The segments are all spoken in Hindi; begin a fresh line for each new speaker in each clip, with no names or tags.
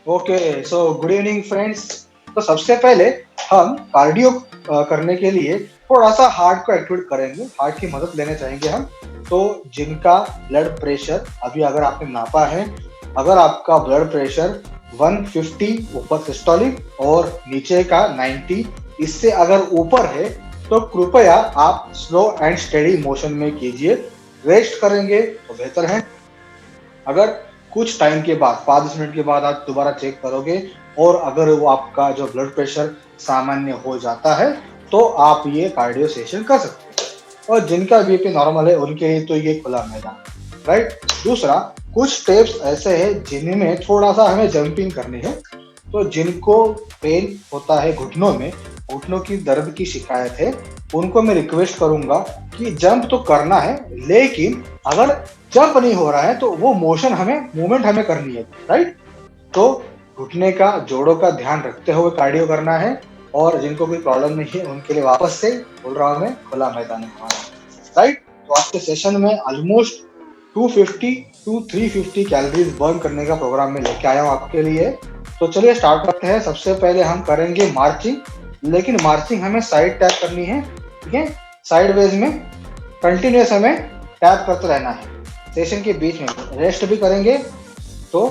Okay, so good evening friends. तो सबसे पहले हम कार्डियो करने के लिए थोड़ा सा हार्ट को एक्टिवेट करेंगे, हार्ट की मदद लेने चाहेंगे हम। तो जिनका ब्लड प्रेशर अभी अगर आपने नापा है, अगर आपका ब्लड प्रेशर 150 ऊपर सिस्टोलिक और नीचे का 90, इससे अगर ऊपर है तो कृपया आप स्लो एंड स्टेडी मोशन में कीजिए। रेस्ट करेंगे तो बेहतर है। अगर कुछ टाइम के बाद 5-10 मिनट के बाद आप दोबारा चेक करोगे और अगर वो आपका जो ब्लड प्रेशर सामान्य हो जाता है तो आप ये कार्डियो सेशन कर सकते हैं। और जिनका बीपी नॉर्मल है उनके लिए तो ये खुला मैदान, राइट। दूसरा, कुछ स्टेप्स ऐसे हैं जिनमें थोड़ा सा हमें जंपिंग करनी है। तो जिनको पेन होता है घुटनों में, घुटनों की दर्द की शिकायत है, उनको मैं रिक्वेस्ट करूंगा कि जंप तो करना है, लेकिन अगर जंप नहीं हो रहा है तो वो मोशन हमें मूवमेंट हमें करनी है, राइट। तो घुटने का जोड़ों का ध्यान रखते हुए कार्डियो करना है। और जिनको कोई प्रॉब्लम नहीं है उनके लिए वापस से बोल रहा हूँ मैं, खुला मैदान है हमारा, राइट। तो आज के सेशन में ऑलमोस्ट 250 टू 350 कैलोरीज बर्न करने का प्रोग्राम में लेके आया हूँ आपके लिए। तो चलिए स्टार्ट करते हैं। सबसे पहले हम करेंगे मार्चिंग, लेकिन मार्चिंग हमें साइड टैप करनी है, ठीक है। साइड वेज में कंटिन्यूस हमें टैप करते रहना है। सेशन के बीच में रेस्ट भी करेंगे तो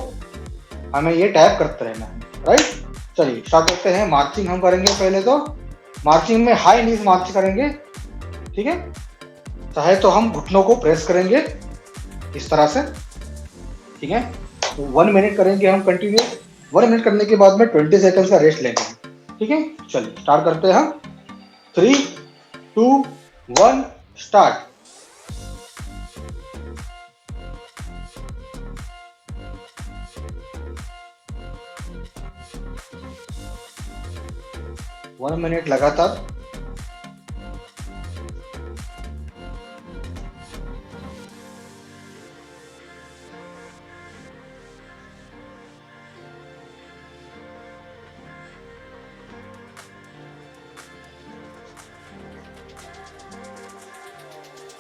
हमें ये टैप करते रहना है, राइट। चलिए स्टार्ट करते हैं। मार्चिंग हम करेंगे पहले तो। मार्चिंग में हाई नीज मार्च करेंगे, ठीक है। चाहे तो हम घुटनों को प्रेस करेंगे इस तरह से, ठीक है। तो 1 मिनट करेंगे हम कंटिन्यू। 1 मिनट करने के बाद में 20 सेकेंड का रेस्ट लेंगे, ठीक है। चलिए स्टार्ट करते हैं हम। 3, 2, 1 स्टार्ट। 1 मिनट लगातार।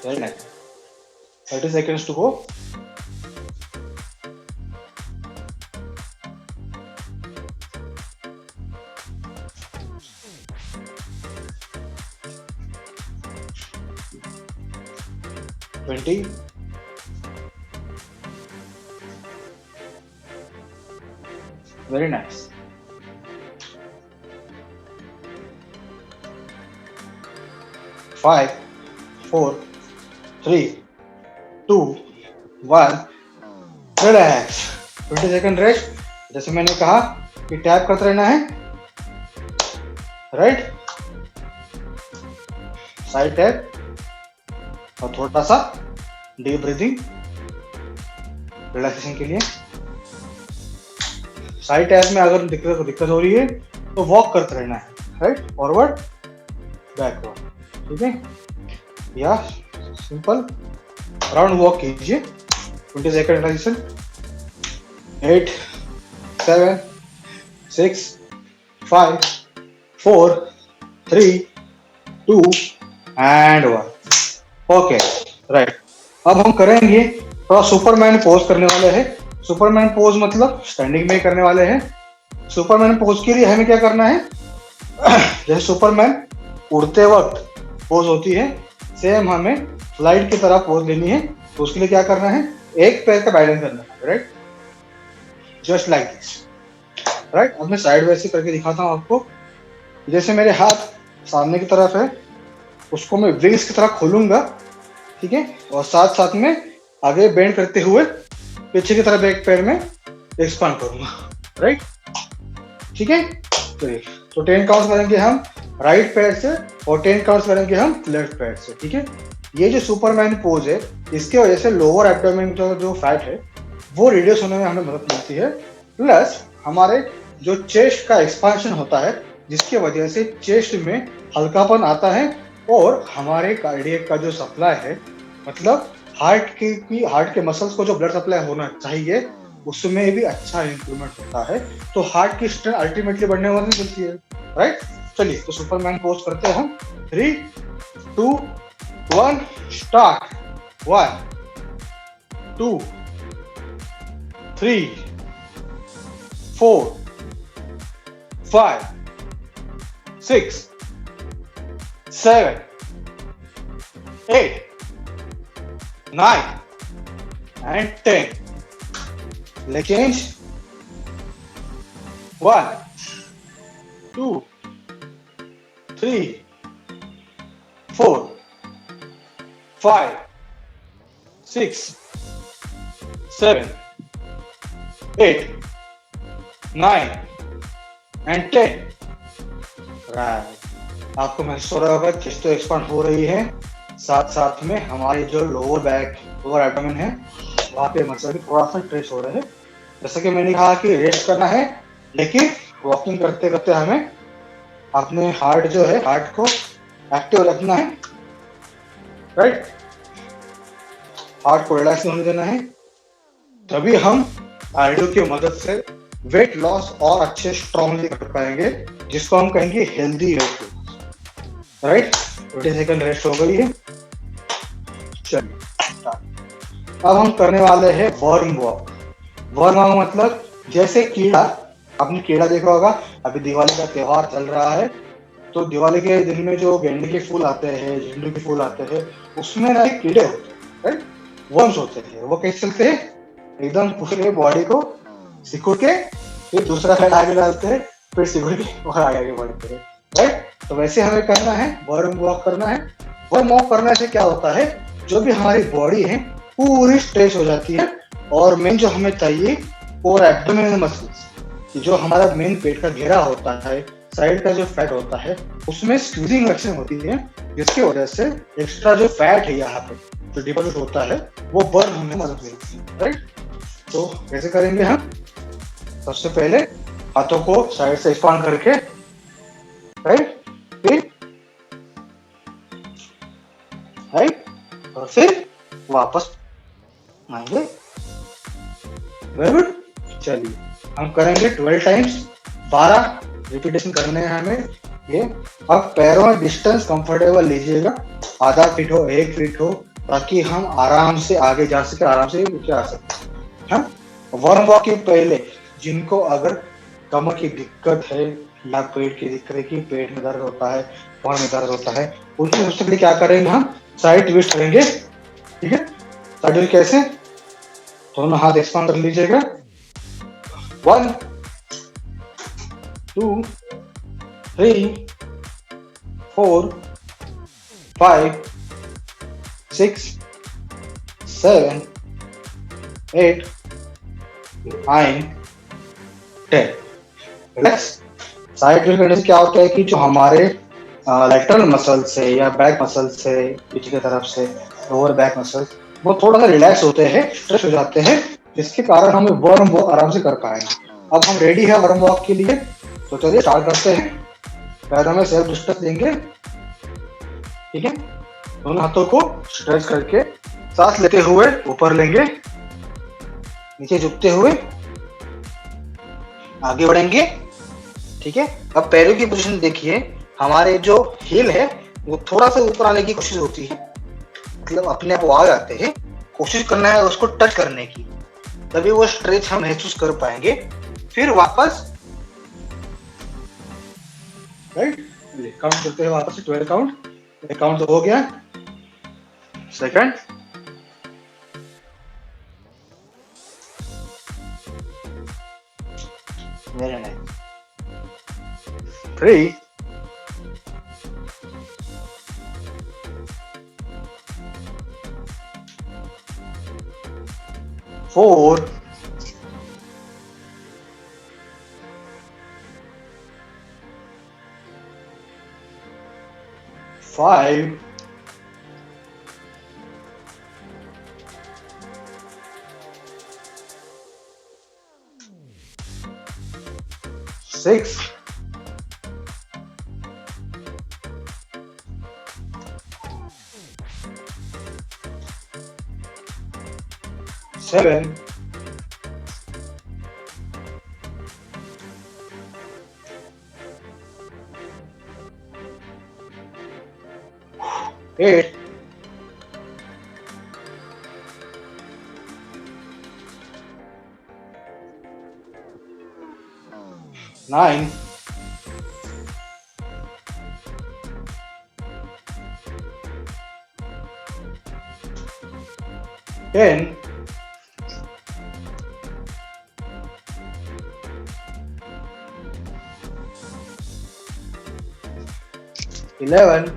Very nice. 30 seconds to go. Twenty. Very nice. 5, 4, 3, 2, 1 relax. 20 second rest. जैसे मैंने कहा कि टैप करते रहना है, राइट। साइड टैप और थोड़ा सा डीप ब्रीथिंग रिलैक्सेशन के लिए। साइड टैप में अगर दिक्कत हो रही है तो वॉक करते रहना है, राइट। फॉरवर्ड बैकवर्ड, ठीक है। या सिंपल राउंड वॉक कीजिए। 20 second relaxation. 8, 7, 6, 5, 4, 3, 2 and 1। Okay, right. अब हम करेंगे थोड़ा सुपरमैन पोज करने वाले हैं। सुपरमैन पोज मतलब स्टैंडिंग में करने वाले हैं। सुपरमैन पोज के लिए हमें क्या करना है, जैसे सुपरमैन उड़ते वक्त पोज होती है, सेम हमें फ्लाइट की तरह पोज लेनी है। तो उसके लिए क्या करना है, एक पैर का बैलेंस करना है, right. Just like this, right. अब मैं साइड वेज से करके दिखाता हूँ आपको। जैसे मेरे हाथ सामने की तरफ है, उसको मैं विंग्स की तरह खोलूंगा, ठीक है। और साथ साथ में आगे बेंड करते हुए पीछे की तरफ एक पैर में एक्सपांड करूंगा, राइट, ठीक है। तो 10 काउंट करेंगे हम राइट पैर से और 10 काउंट करेंगे हम लेफ्ट पैर से, ठीक है। ये जो सुपरमैन पोज है, इसके वजह से लोअर एब्डोमेन का जो फैट है वो रिड्यूस होने में हमें मदद मिलती है। प्लस हमारे जो चेस्ट का एक्सपांशन होता है, जिसकी वजह से चेस्ट में हल्कापन आता है और हमारे कार्डियक का जो सप्लाई है, मतलब हार्ट के मसल्स को जो ब्लड सप्लाई होना चाहिए, उसमें भी अच्छा इंप्रूवमेंट होता है। तो हार्ट की स्ट्रेंथ अल्टीमेटली बढ़ने में मदद मिलती है, राइट। चलिए तो सुपरमैन पोज करते हैं हम। 3, 2, 1 start. 1, 2, 3, 4, 5, 6, 7, 8, 9 and 10. Leg change. 1, 2, 3, 4, 5, 6, 7, 8, 9 and 10. Right, आपको महसूस हो रहा होगा चेस्ट तो एक्सपांड हो रही है, साथ साथ में हमारे जो लोअर बैक, लोअर एब्डोमेन है, वहाँ पे मसल भी थोड़ा सा स्ट्रेच हो रहे हैं। जैसा कि मैंने कहा कि रेस्ट करना है, लेकिन वॉकिंग करते करते हमें अपने हार्ट जो है, हार्ट को एक्टिव रखना है, राइट। हार्ट को रिलैक्स होने देना है, तभी हम कार्डियो की मदद से वेट लॉस और अच्छे स्ट्रांगली कर पाएंगे, जिसको हम कहेंगे healthy weight loss, right. 20 second rest हो गई है। चलिए अब हम करने वाले हैं वर्म वॉक। वर्म वॉक मतलब जैसे कीड़ा, आपने कीड़ा देखा होगा, अभी दिवाली का त्योहार चल रहा है, तो दिवाली के दिन में जो गेंदे के फूल आते हैं, झंडू के फूल आते हैं, उसमें ना एक कीड़े होते हैं, राइट, वर्म्स होते हैं। वो कैसे चलते हैं, एकदम पूरे बॉडी को सिकुड़ के फिर दूसरा साइड आगे डालते हैं, फिर सिकुड़ के और आगे बढ़ते हैं, राइट। तो वैसे हमें करना है, वर्म वॉक करना है। वर्म वॉक करने से क्या होता है, जो भी हमारी बॉडी है पूरी स्ट्रेच हो जाती है, और मेन जो हमें चाहिए और एब्डोमिनल मसल्स, जो हमारा मेन पेट का घेरा होता है, साइड का जो फैट होता है, उसमें स्क्वीजिंग एक्शन होती है, जिसकी वजह से एक्स्ट्रा जो फैट है यहाँ पे जो डिपॉजिट होता है वो बर्न होने में मदद मिलती है, राइट। तो कैसे करेंगे हम, सबसे पहले हाथों को साइड से एक्सपांड करके, राइट, फिर राइट, और फिर वापस आएंगे। Very good. चलिए हम करेंगे 12 टाइम्स, 12 रिपीटेशन करने हैं हमें ये। अब पैरों में डिस्टेंस कंफर्टेबल लीजिएगा, आधा फीट हो, 1 फीट हो, ताकि हम आराम से आगे जा सके, आराम से नीचे आ सके। हाँ, वर्म वॉक के पहले जिनको अगर कमर की दिक्कत है या पेट की दिक्कत है कि पेट में दर्द होता है, कमर में दर्द होता है, उनकी सबसे पहले क्या करेंगे, हम साइड ट्विस्ट करेंगे, ठीक है। साइड ट्विस्ट कैसे, दोनों हाथ एक्सपांड कर लीजिएगा। 1, 2, 3, 4, 5, 6, 7, 8, 9, 10। रिलैक्स। साइड ट्विस्ट करने से क्या होता है कि जो हमारे लैटरल मसल्स है या बैक मसल्स है, पीछे की तरफ से लोअर बैक मसल्स, वो थोड़ा सा रिलैक्स होते हैं, स्ट्रेच हो जाते हैं, जिसके कारण हमें वर्म वॉक आराम से कर पाएंगे। अब हम रेडी है वर्म वॉक के लिए, तो चलिए स्टार्ट करते हैं। पैरों में सेल्फ डिस्टेंस देंगे, ठीक है। दोनों हाथों को स्ट्रेच करके सांस लेते हुए ऊपर लेंगे, नीचे झुकते हुए आगे बढ़ेंगे, ठीक है। अब पैरों की पोजीशन देखिए, हमारे जो हील है वो थोड़ा सा ऊपर आने की कोशिश होती है, मतलब अपने आप वो आ जाते हैं, कोशिश करना है उसको टच करने की, तभी वो स्ट्रेच हम महसूस कर पाएंगे। फिर वापस, राइट, काउंट करते हैं वापस 12 काउंट। काउंट तो हो गया, second, very nice, 3, 4, 5, 6, 7, 8, 9 9, 10, 11,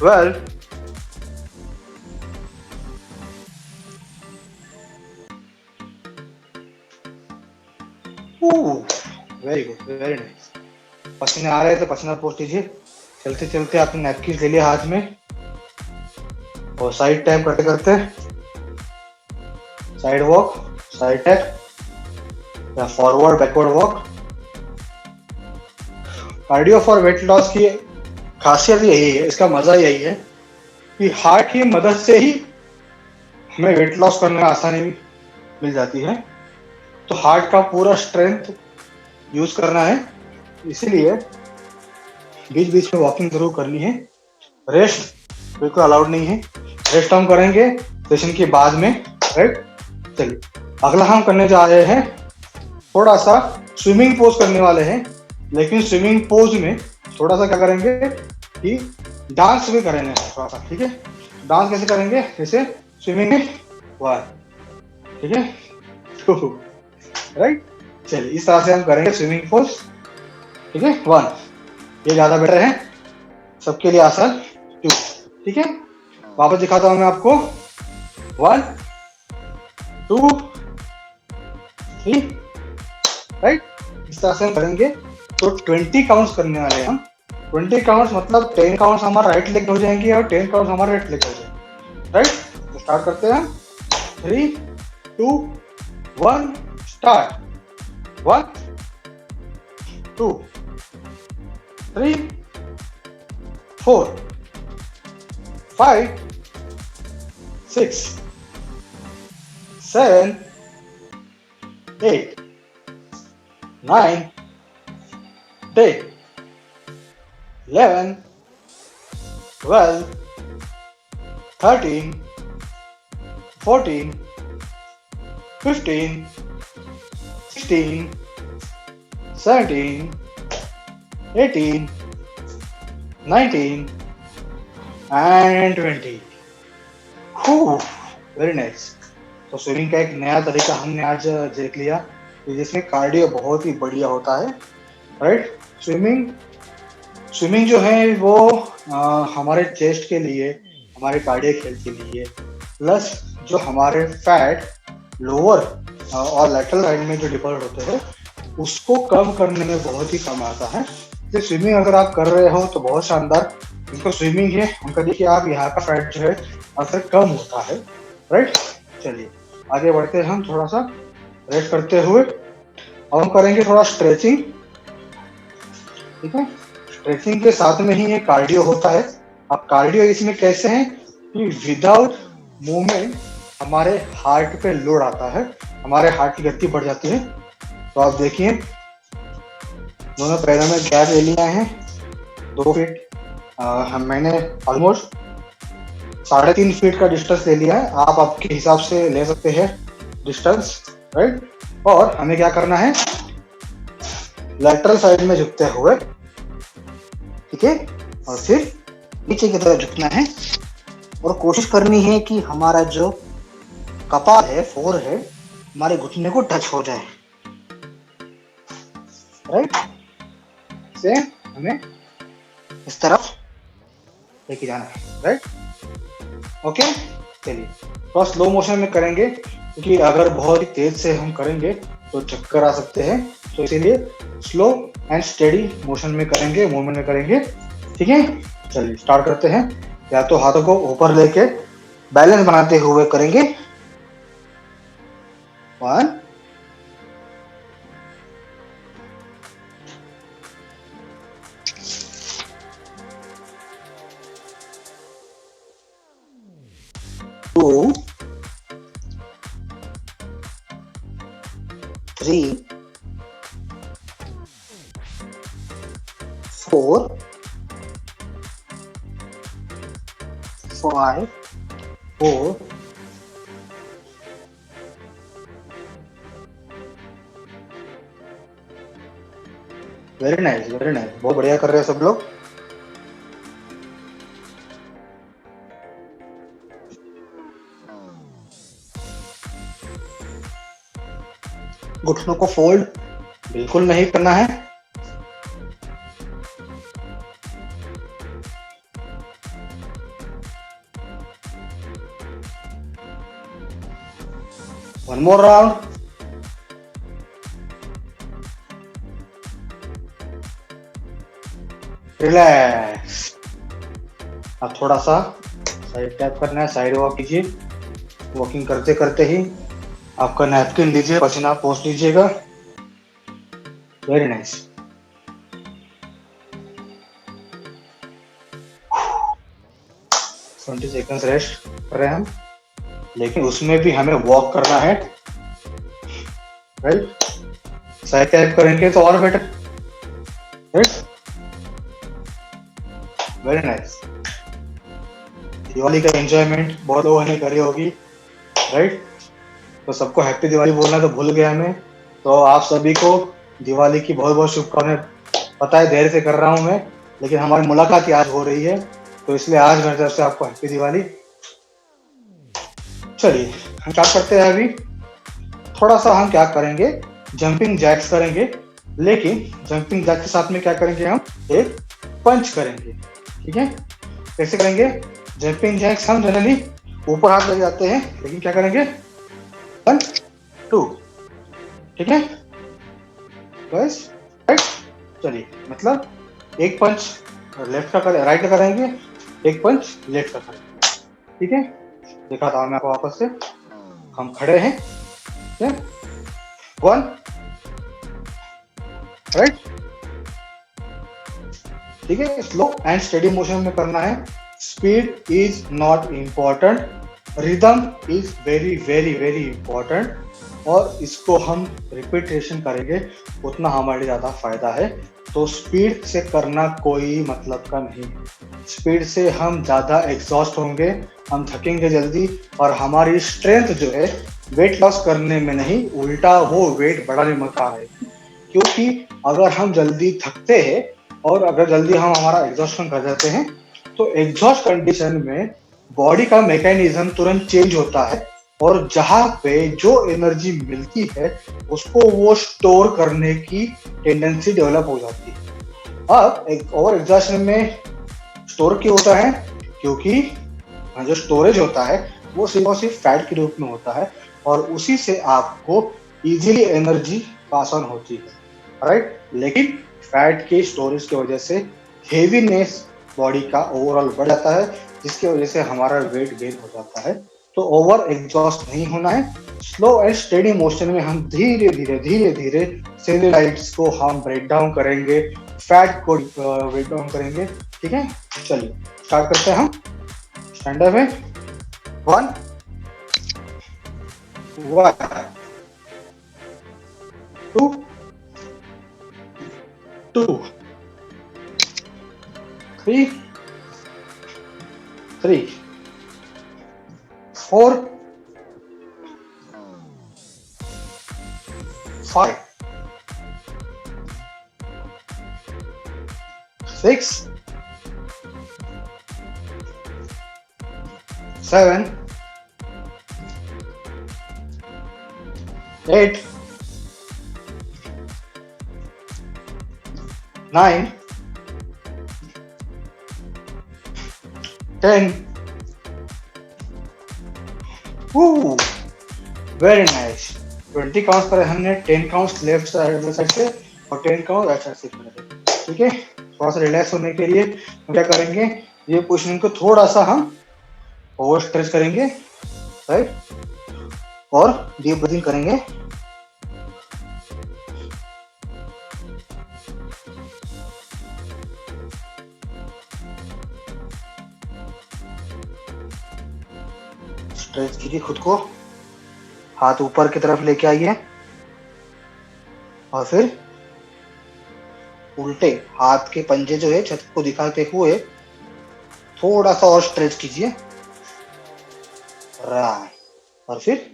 12. Very good, very nice. पसीने आ रहे थे, पसीना पोंछ लीजिए। चलते चलते आपने नैपकिन ले लिया हाथ में और साइड टैप करते करते साइड वॉक, साइड टैप या forward backward walk. Cardio for weight loss की खासियत यही है, इसका मजा यही है कि हार्ट की मदद से ही हमें वेट लॉस करने में आसानी मिल जाती है। तो हार्ट का पूरा स्ट्रेंथ यूज करना है, इसीलिए बीच बीच में वॉकिंग जरूर करनी है। रेस्ट बिल्कुल अलाउड नहीं है, रेस्ट हम करेंगे सेशन के बाद में, राइट। चलिए अगला हम करने जा रहे हैं, थोड़ा सा स्विमिंग पोज करने वाले हैं, लेकिन स्विमिंग पोज में थोड़ा सा क्या करेंगे कि डांस भी करेंगे थोड़ा सा, ठीक है। डांस कैसे करेंगे, जैसे स्विमिंग में 1, ठीक है, 2, राइट। चलिए इस तरह से हम करेंगे स्विमिंग पोज, ठीक है। 1, ये ज्यादा बेटर है, सबके लिए आसान। 2, ठीक है। वापस दिखाता हूं मैं आपको। 1, 2, 3, राइट। इस तरह से हम करेंगे। तो 20 काउंट्स करने वाले हैं हम। 20 काउंट्स मतलब 10 काउंट्स हमारा राइट लेग हो जाएंगे और 10 काउंट्स हमारा लेफ्ट लेग हो जाएंगे, राइट। तो स्टार्ट करते हैं। 3, 2, 1, स्टार्ट। 1, 2, 3, 4, 5, 6, 7, 8, 9, 10, 11, 12, 13, 14, 15, 16, 17, 18, 19 and 20। Very nice. तो स्विमिंग का एक नया तरीका हमने आज देख लिया कि जिसमें कार्डियो बहुत ही बढ़िया होता है, राइट। स्विमिंग जो है वो हमारे चेस्ट के लिए, हमारे कार्डियक हेल्थ के लिए, प्लस जो हमारे फैट लोअर और लेटरल साइड में जो डिपॉजिट होते हैं उसको कम करने में बहुत ही कम आता है। तो स्विमिंग अगर आप कर रहे हो तो बहुत शानदार, जिनको स्विमिंग है उनका देखिए आप यहाँ का फैट जो है अक्सर कम होता है, राइट। चलिए आगे बढ़ते हैं, हम थोड़ा सा रेस्ट करते हुए अब हम करेंगे थोड़ा स्ट्रेचिंग, ठीक है। स्ट्रेचिंग के साथ में ही ये कार्डियो होता है। अब कार्डियो इसमें कैसे है कि विदाउट मूवमेंट हमारे हार्ट पे लोड आता है, हमारे हार्ट की गति बढ़ जाती है। तो आप देखिए दोनों पैरों में गैप ले लिया है 2 फीट, मैंने ऑलमोस्ट 3.5 फीट का डिस्टेंस ले लिया है। आप आपके हिसाब से ले सकते हैं डिस्टेंस, राइट। और हमें क्या करना है, लेटरल साइड में झुकते हुए, ठीक है, और फिर नीचे की तरफ झुकना है और कोशिश करनी है कि हमारा जो कपाल है, फोर है, हमारे घुटने को टच हो जाए, राइट। से हमें इस तरफ लेके जाना है, राइट। ओके, चलिए थोड़ा स्लो मोशन में करेंगे क्योंकि अगर बहुत ही तेज से हम करेंगे तो चक्कर आ सकते हैं। तो इसीलिए स्लो एंड स्टेडी मोशन में करेंगे, मूवमेंट में करेंगे, ठीक है। चलिए स्टार्ट करते हैं। या तो हाथों को ऊपर लेके बैलेंस बनाते हुए करेंगे। 1, 2, 3, 4, 5 4 वेरी नाइस वेरी नाइस, बहुत बढ़िया कर रहे हैं सब लोग। घुटनों को फोल्ड बिल्कुल नहीं करना है। One more round. रिलैक्स। अब थोड़ा सा साइड टैप करना है, साइड वॉक कीजिए। वॉकिंग करते करते ही आपका नैपकिन लीजिए, पसीना पोंछ लीजिएगा। Very nice. Twenty seconds rest कर रहे हैं हम, लेकिन उसमें भी हमें वॉक करना है, राइट। साइड टैप करेंगे तो और better, right. Very nice. Diwali का एंजॉयमेंट बहुत लोगों ने करी होगी, राइट। तो सबको हैप्पी दिवाली बोलना तो भूल गया मैं, तो आप सभी को दिवाली की बहुत बहुत शुभकामनाएं। पता है देर से कर रहा हूं मैं, लेकिन हमारी मुलाकात आज हो रही है, तो इसलिए आज मेरी तरफ से आपको हैप्पी दिवाली। चलिए हम क्या करते हैं अभी, थोड़ा सा हम क्या करेंगे, जंपिंग जैक्स करेंगे, लेकिन जंपिंग जैक के साथ में क्या करेंगे, हम एक पंच करेंगे, ठीक है। कैसे करेंगे, जंपिंग जैक्स हम जनरली ऊपर हाथ लग जाते हैं, लेकिन क्या करेंगे 1 2, ठीक है बस, राइट। चलिए मतलब एक पंच लेफ्ट का करें, राइट का करेंगे, एक पंच लेफ्ट का करेंगे, ठीक है। दिखाता हूं मैं आपको वापस से। हम खड़े हैं, ठीक है, 1 राइट, ठीक है। स्लो एंड स्टेडी मोशन में करना है। Speed is not important, rhythm is very very very important, और इसको हम रिपीटेशन करेंगे उतना हमारे ज्यादा फायदा है। तो स्पीड से करना कोई मतलब का नहीं, स्पीड से हम ज्यादा एग्जॉस्ट होंगे, हम थकेंगे जल्दी, और हमारी स्ट्रेंथ जो है वेट लॉस करने में नहीं, उल्टा वो वेट बढ़ाने में काम आएगी। क्योंकि अगर हम जल्दी थकते हैं और अगर जल्दी हम हमारा एग्जॉस्शन कर देते हैं, तो एग्जॉस्ट कंडीशन में बॉडी का मैकेनिज्म तुरंत चेंज होता है, और जहां पे जो एनर्जी मिलती है उसको वो स्टोर करने की टेंडेंसी डेवलप हो जाती है। अब एक ओवर एग्जॉस्शन में स्टोर क्यों होता है, क्योंकि जो स्टोरेज होता है वो सिर्फ और सिर्फ फैट के रूप में होता है, और उसी से आपको इजीली एनर्जी पास ऑन होती है, राइट। लेकिन फैट के स्टोरेज की वजह से हेवीनेस बॉडी का ओवरऑल बढ़ जाता है, जिसकी वजह से हमारा वेट गेन हो जाता है। तो ओवर एग्जॉस्ट नहीं होना है। स्लो एंड स्टेडी मोशन में हम धीरे धीरे सेल्यूलाइट्स को हम ब्रेक डाउन करेंगे, फैट को ब्रेक डाउन करेंगे, ठीक है। चलिए स्टार्ट करते हैं हम। स्टैंड अप है, 1 2 2 3 3 4 5 6 7 8 9 10। Very nice. 20 काउंट्स पर हमने 10 काउंट्स लेफ्ट साइड से और 10 काउंट राइट साइड से करेंगे, ठीक है। थोड़ा सा रिलैक्स होने के लिए हम क्या करेंगे, ये पोजीशन को थोड़ा सा हम ओवर स्ट्रेच करेंगे, राइट, और डीप ब्रीथिंग करेंगे। स्ट्रेच कीजिए खुद को, हाथ ऊपर की तरफ लेके आइए, और फिर उल्टे हाथ के पंजे जो है छत को दिखाते हुए थोड़ा सा और स्ट्रेच कीजिए, राइट, और फिर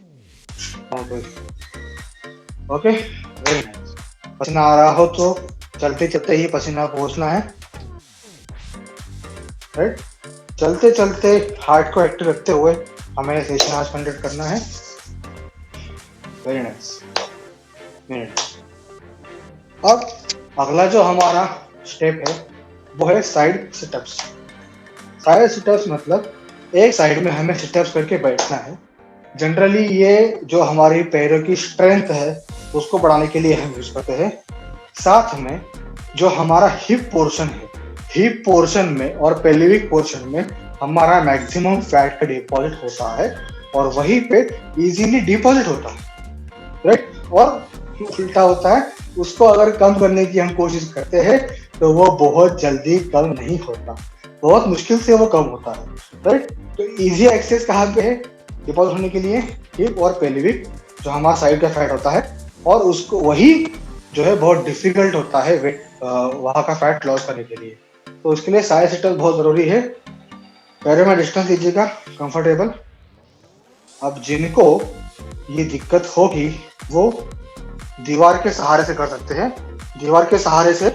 ओके, वेरी नाइस। पसीना आ रहा हो तो चलते चलते ही पसीना पोंछना है, राइट। चलते चलते हार्ट को एक्टिव रखते हुए हमें सेशन आज कंडक्ट करना है। Very nice, very nice. अब अगला जो हमारा स्टेप है वो है साइड सिटअप्स। साइड सिटअप्स मतलब एक साइड में हमें सिटअप्स करके बैठना है। जनरली ये जो हमारी पैरों की स्ट्रेंथ है उसको बढ़ाने के लिए हम यूज करते हैं। साथ में जो हमारा हिप पोर्शन है, हिप पोर्शन में और पेल्विक पोर्शन में हमारा मैक्सिमम फैट का डिपॉजिट होता है और वहीं पे इजीली डिपॉजिट होता है, राइट। और उल्टा होता है, उसको अगर कम करने की हम कोशिश करते हैं तो वो बहुत जल्दी कम नहीं होता, बहुत मुश्किल से वो कम होता है, राइट। तो इजी एक्सेस कहाँ पे है डिपॉजिट होने के लिए? हिप और पेल्विक, जो हमारा साइड का फैट होता है, और उसको वही जो है बहुत डिफिकल्ट होता है वहाँ का फैट लॉस करने के लिए। तो उसके लिए साइड सिटअप बहुत जरूरी है। पैरों में डिस्टेंस लीजिएगा कंफर्टेबल। अब जिनको ये दिक्कत होगी वो दीवार के सहारे से कर सकते हैं। दीवार के सहारे से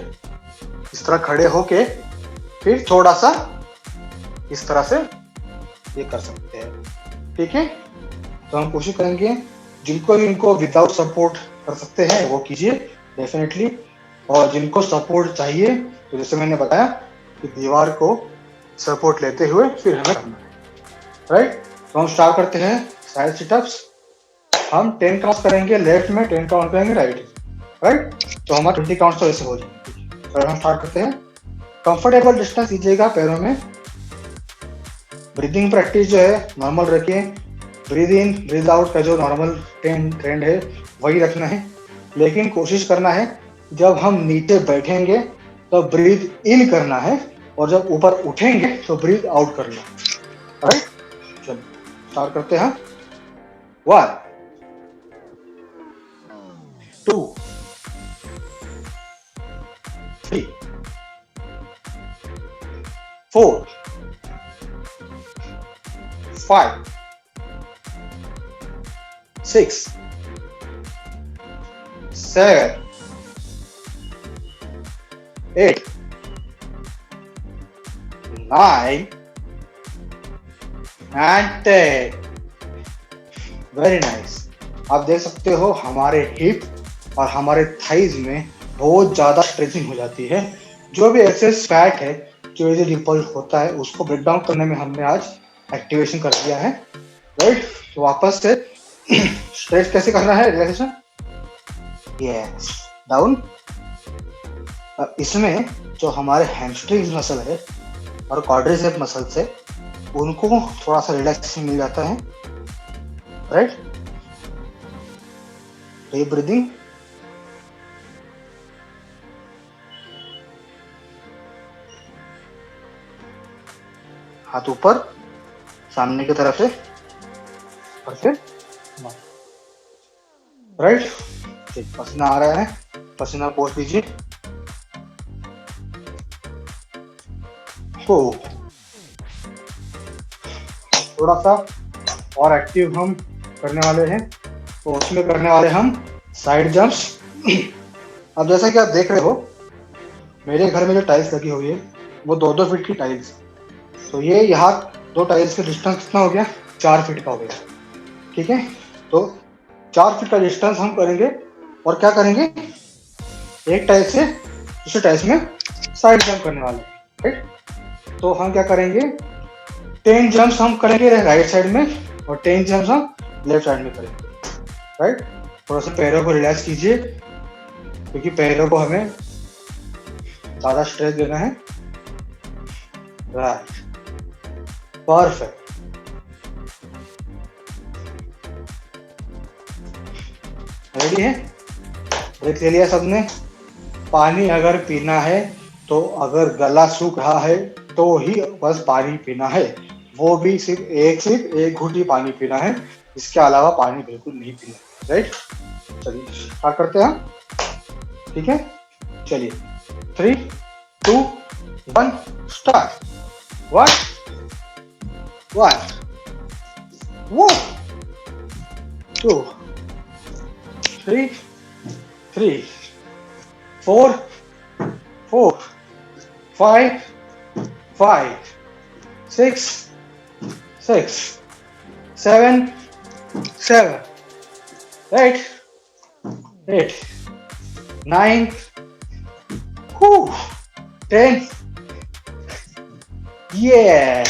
इस तरह खड़े होके फिर थोड़ा सा इस तरह से ये कर सकते हैं, ठीक है। तो हम कोशिश करेंगे जिनको इनको विदाउट सपोर्ट कर सकते हैं वो कीजिए डेफिनेटली, और जिनको सपोर्ट चाहिए तो जैसे मैंने बताया कि दीवार को सपोर्ट लेते हुए फिर हमें करना है, राइट। तो हम स्टार्ट करते हैं साइड सिटअप्स। हम 10 काउंट करेंगे लेफ्ट में, 10 काउंट करेंगे राइट में, राइट। तो हमारा 20 काउंट तो ऐसे हो जाएंगे। तो हम स्टार्ट करते हैं। कंफर्टेबल डिस्टेंस लीजिएगा पैरों में। ब्रीदिंग प्रैक्टिस जो है नॉर्मल रखिए। ब्रीद इन ब्रीद आउट का जो नॉर्मल ट्रेंड है वही रखना है, लेकिन कोशिश करना है जब हम नीचे बैठेंगे तो ब्रीद इन करना है और जब ऊपर उठेंगे तो ब्रीद आउट करना है, राइट। चलो स्टार्ट करते हैं। 1 2 3 4 5 6 7 8 9 and 10। Very nice. आप देख सकते हो हमारे हिप और हमारे थाइज में बहुत ज्यादा स्ट्रेचिंग हो जाती है। जो भी एक्सेस फैट है जो इसे डिपॉजिट होता है उसको ब्रेक डाउन करने में हमने आज एक्टिवेशन कर दिया है, राइट। तो वापस से स्ट्रेच कैसे करना है, रिलैक्सेशन, यस, डाउन। अब इसमें जो हमारे हैमस्ट्रिंग मसल है और क्वाड्रिसेप मसल्स है उनको थोड़ा सा रिलैक्सेशन मिल जाता है, राइट। Deep breathing. हाथ ऊपर सामने की तरफ से और फिर राइट। पसीना आ रहा है, पसीना पोंछ लीजिए। तो थोड़ा सा और एक्टिव हम करने वाले हैं, तो उसमें करने वाले हम साइड जंप्स। अब जैसा कि आप देख रहे हो मेरे घर में जो टाइल्स लगी हुई है वो 2-2 फीट की टाइल्स, तो ये यहाँ 2 टाइल्स का डिस्टेंस कितना हो गया, 4 फीट का हो गया, ठीक है। तो 4 फीट का डिस्टेंस हम करेंगे और क्या करेंगे, एक टाइल से दूसरे टाइल्स में साइड जंप करने वाले, राइट। तो हम क्या करेंगे, 10 जंप्स हम करेंगे राइट साइड में और 10 जंप्स हम लेफ्ट साइड में करेंगे, राइट। थोड़ा सा पैरों को रिलैक्स कीजिए क्योंकि पैरों को हमें ज्यादा स्ट्रेस देना है, राइट, परफेक्ट। रेडी है, ब्रेक ले लिया सबने। पानी अगर पीना है तो अगर गला सूख रहा है तो ही बस पानी पीना है, वो भी सिर्फ एक घूंट ही पानी पीना है, इसके अलावा पानी बिल्कुल नहीं पीना, राइट। चलिए स्टार्ट करते हैं, ठीक है। चलिए 3 2 1 start. 1 1 1 2 3 3 4 4 5 5 6 6 7 7 8 8 9 10 Yes,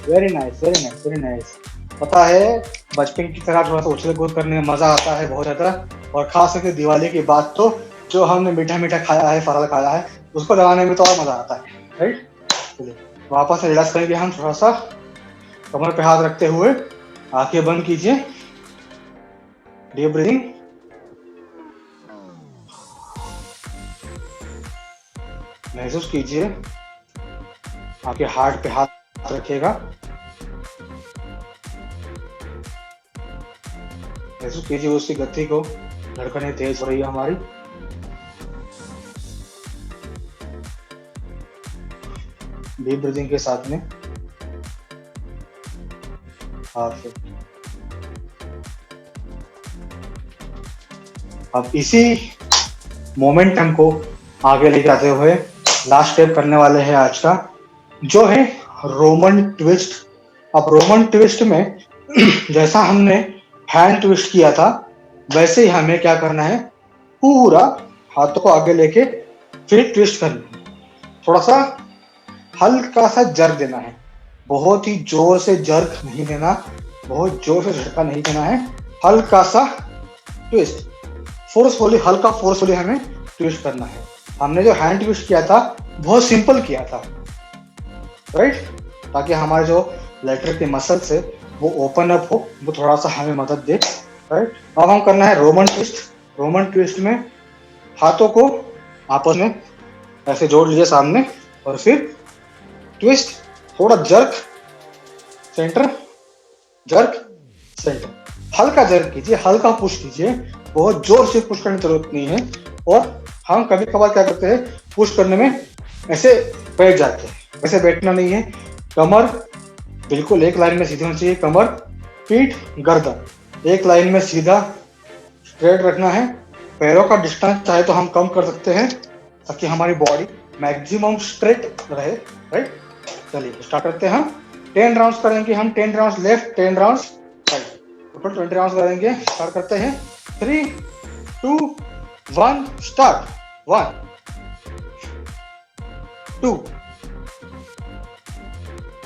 very nice very nice very nice. पता है बचपन की तरह थोड़ा सा उछल कूद करने में मजा आता है बहुत ज्यादा, और खास करके दिवाली की बात तो जो हमने मीठा मीठा खाया है, फराल खाया है, उसको दबाने में तो और मजा आता है, राइट। चलिए वापस से रिलैक्स करेंगे हम थोड़ा सा, कमर पे हाथ रखते हुए आंखें बंद कीजिए, डीप ब्रीदिंग। महसूस कीजिए आपके हार्ट पे हाथ रखिएगा, महसूस कीजिए उसकी गति को, धड़कनें तेज हो रही है हमारी। डीप ब्रीदिंग के साथ में अब इसी मोमेंटम को आगे ले जाते हुए लास्ट स्टेप करने वाले हैं आज का, जो है रोमन ट्विस्ट। अब रोमन ट्विस्ट में जैसा हमने हैंड ट्विस्ट किया था, वैसे ही हमें क्या करना है, पूरा हाथों को आगे लेके फिर ट्विस्ट करना है। थोड़ा सा हल्का सा जर्क देना है, बहुत ही जोर से जर्क नहीं देना, बहुत जोर से झटका नहीं देना है, हल्का सा ट्विस्ट, फोर्सफुली, हल्का फोर्सफुली हमें ट्विस्ट करना है। हमने जो हैंड ट्विस्ट किया था बहुत सिंपल किया था, राइट, ताकि हमारे जो लेटर के मसल्स है वो ओपन अप हो, वो थोड़ा सा हमें मदद दे, राइट। अब हम करना है रोमन ट्विस्ट। रोमन ट्विस्ट में हाथों को आपस में ऐसे जोड़ लीजिए सामने, और फिर ट्विस्ट, थोड़ा जर्क सेंटर, जर्क सेंटर, हल्का जर्क कीजिए, हल्का पुश कीजिए, बहुत जोर से पुश करने की जरूरत नहीं है। और हम कभी कभार क्या करते हैं, पुश करने में ऐसे बैठ जाते हैं, ऐसे बैठना नहीं है, कमर बिल्कुल एक लाइन में सीधी होनी चाहिए, कमर, पीठ, गर्दन एक लाइन में सीधा स्ट्रेट रखना है। पैरों का डिस्टेंस चाहे तो हम कम कर सकते हैं ताकि हमारी बॉडी मैक्सिमम स्ट्रेट रहे, राइट। चलिए स्टार्ट करते हैं हम। 10 राउंड्स करेंगे हम, 10 rounds left, 10 rounds right, total 20 rounds करेंगे। स्टार्ट करते हैं, 3 2 1 start. 1 2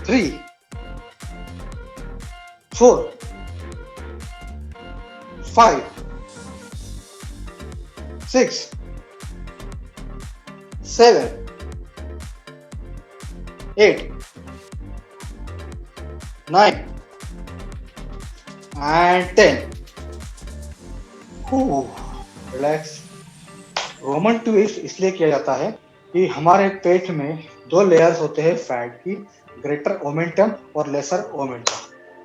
3 4 5 6 7 8 9 and 10। Relax. Roman twist इसलिए किया जाता है कि हमारे पेट में 2 लेयर्स होते हैं फैट की, ग्रेटर ओमेंटम और लेसर ओमेंटम,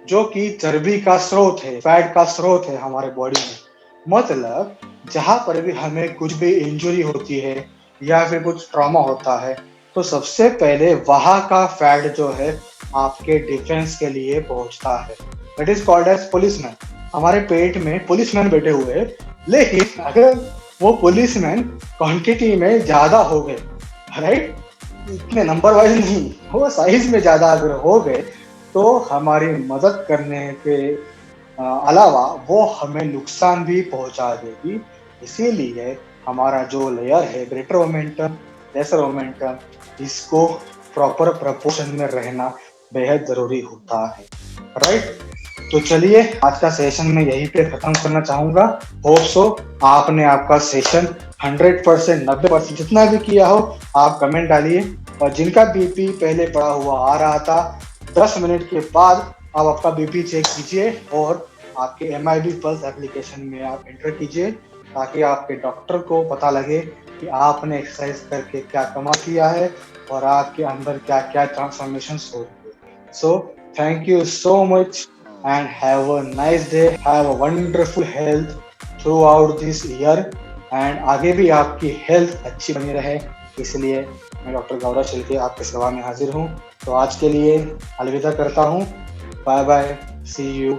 जो कि चर्बी का स्रोत है, फैट का स्रोत है हमारे बॉडी में। मतलब जहां पर भी हमें कुछ भी इंजरी होती है या फिर कुछ ट्रॉमा होता है, तो सबसे पहले वहां का फैट जो है आपके डिफेंस के लिए पहुंचता है। That is called as policeman. हमारे पेट में पुलिसमैन बैठे हुए हैं, लेकिन अगर वो पुलिसमैन क्वांटिटी में ज्यादा हो गए, राइट, इतने नंबर वाइज नहीं, वो साइज में ज्यादा अगर हो गए, तो हमारी मदद करने के अलावा वो हमें नुकसान भी पहुंचा देगी। इसीलिए हमारा जो लेयर है, ग्रेटर मोमेंटम, लेसर मोमेंटम, इसको प्रॉपर प्रपोर्शन में रहना बेहद जरूरी होता है, राइट। तो चलिए आज का सेशन मैं यहीं पे खत्म करना चाहूंगा। होप सो आपने आपका सेशन 100%, 90% जितना भी किया हो, आप कमेंट डालिए। और जिनका बीपी पहले बढ़ा हुआ आ रहा था, 10 मिनट के बाद आप आपका बीपी चेक कीजिए और आपके MIB पल्स एप्लीकेशन में आप एंटर कीजिए, ताकि आपके डॉक्टर को पता लगे कि आपने एक्सरसाइज करके क्या कमा किया है और आपके अंदर क्या क्या ट्रांसफॉर्मेशन हो रही है। So thank you so much and have a nice day, have a wonderful health throughout this year, and आगे भी आपकी हेल्थ अच्छी बनी रहे, इसलिए मैं डॉक्टर गौरव शिल्के आपके सेवा में हाजिर हूँ। तो आज के लिए अलविदा करता हूँ, बाय बाय, सी यू।